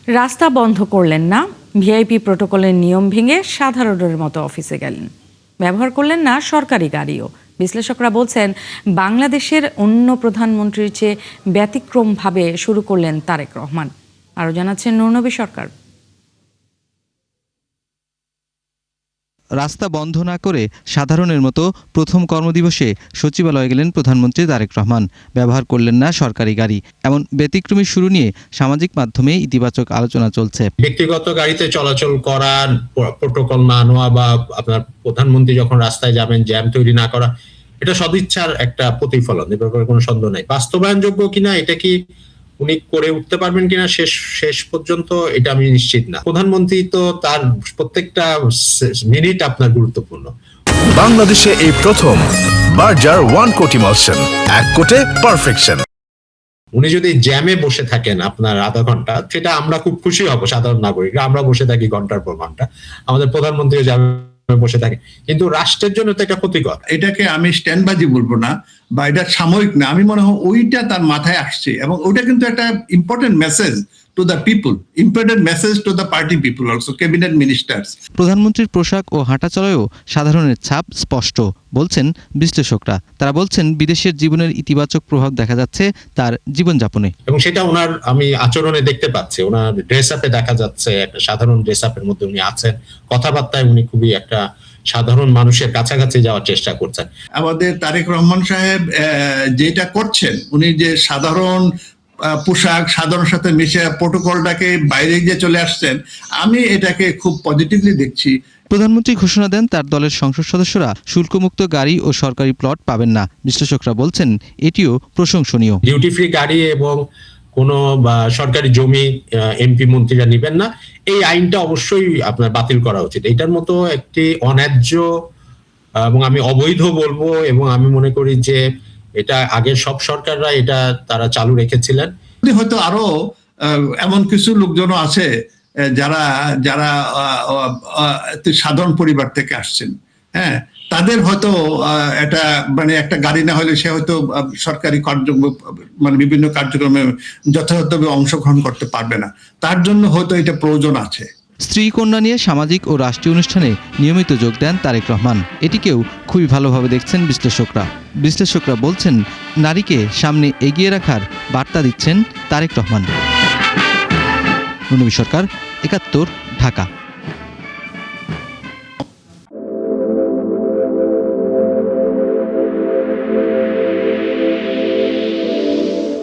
রাস্তা বন্ধ করলেন না, ভিআইপি প্রোটোকলের নিয়ম ভেঙে সাধারণের মতো অফিসে গেলেন। ব্যবহার করলেন না সরকারি গাড়িও। বিশ্লেষকরা বলছেন, বাংলাদেশের অন্য প্রধানমন্ত্রীর চেয়ে ব্যতিক্রমভাবে শুরু করলেন তারেক রহমান। আরও জানাচ্ছেন নূরনবী সরকার। রাস্তা বন্ধ না করে সাধারণের মতো প্রথম কর্মদিবসে সচিবালয়ে গেলেন প্রধানমন্ত্রী তারেক রহমান। ব্যবহার করলেন না সরকারি গাড়ি। এমন ব্যতিক্রমী শুরু নিয়ে সামাজিক মাধ্যমে ইতিবাচক আলোচনা চলছে। ব্যক্তিগত গাড়িতে চলাচল করার প্রোটোকল না নেওয়া বা আপনার প্রধানমন্ত্রী যখন রাস্তায় যাবেন জ্যাম তৈরি না করা, এটা সদিচ্ছার একটা প্রতিফলন, এ ব্যাপারে কোনো সন্দেহ নাই। বাস্তবায়নযোগ্য কিনা, এটা কি উনি করে উঠতে পারবেন কিনা শেষ পর্যন্ত এটা আমি নিশ্চিত না। প্রধানমন্ত্রী তো তার প্রত্যেকটা মিনিট আপনার গুরুত্বপূর্ণ। বাংলাদেশে এই প্রথম বার্জার 1 কোটি মলসেন, 1 কোটে পারফেকশন। উনি যদি জ্যামে বসে থাকেন আপনার আধা ঘন্টা, সেটা আমরা খুব খুশি হব সাধারণ নাগরিকরা। আমরা বসে থাকি ঘন্টার পর ঘন্টা, আমাদের প্রধানমন্ত্রীও জ্যামে বসে থাকে, কিন্তু রাষ্ট্রের জন্য তো এটা ক্ষতিকর। এটাকে আমি স্ট্যান্ডবাজি বলবো না, বা এটা সাময়িক না। আমি মনে হয় ওইটা তার মাথায় আসছে, এবং ওইটা কিন্তু একটা important message to the people, important message to the party people also, cabinet ministers. প্রধানমন্ত্রীর পোশাক ও হাঁটাচলায়ও সাধারণের ছাপ স্পষ্ট, বলছেন বিশ্লেষকরা। তারা বলছেন, বিদেশের জীবনের ইতিবাচক প্রভাব দেখা যাচ্ছে তার জীবনযাপনে, এবং সেটা ওনার আমি আচরণে দেখতে পাচ্ছি। ওনার ড্রেস আপে দেখা যাচ্ছে, একটা সাধারণ ড্রেস আপের মধ্যে উনি আছেন। কথাবার্তায় উনি খুবই একটা সাধারণ মানুষের কাছাকাছি যাওয়ার চেষ্টা করছেন। আমাদের তারেক রহমান সাহেব যেটা করছেন, উনি যে সাধারণ পোশাক, সাধারণ সাথে মিশে প্রোটোকলটাকে বাইরে গিয়ে চলে আসছেন, আমি এটাকে খুব পজিটিভলি দেখছি। প্রধানমন্ত্রী ঘোষণা দেন তার দলের সংসদ সদস্যরা শুল্কমুক্ত গাড়ি ও সরকারি প্লট পাবেন না। বিশ্লেষকরা বলছেন, এটিও প্রশংসনীয়। ডিউটি ফ্রি গাড়ি এবং কোনো সরকারি জমি এমপি মন্ত্রীরা নেবেন না, এই আইনটা অবশ্যই আপনার বাতিল করা উচিত। এটার মতো একটি অন্যায্য এবং আমি অবৈধ বলবো, এবং আমি মনে করি যে এটা আগের সব সরকাররা এটা তারা চালু রেখেছিলেন। হয়তো আরো এমন কিছু লোকজন আছে যারা যারা সাধারণ পরিবার থেকে আসছেন, হ্যাঁ, তাদের হয়তো এটা মানে একটা গাড়ি না হলে সে হয়তো সরকারি মানে বিভিন্ন কার্যক্রমে যথাযথভাবে অংশগ্রহণ করতে পারবে না। তার জন্য হয়তো এটা প্রয়োজন আছে। স্ত্রী কন্যা নিয়ে সামাজিক ও রাষ্ট্রীয় অনুষ্ঠানে নিয়মিত যোগ দেন তারেক রহমান। এটিকেও খুবই ভালোভাবে দেখছেন বিশ্লেষকরা বলছেন, নারীকে সামনে এগিয়ে রাখার বার্তা দিচ্ছেন তারেক রহমান। নূরনবী সরকার, ৭১, ঢাকা।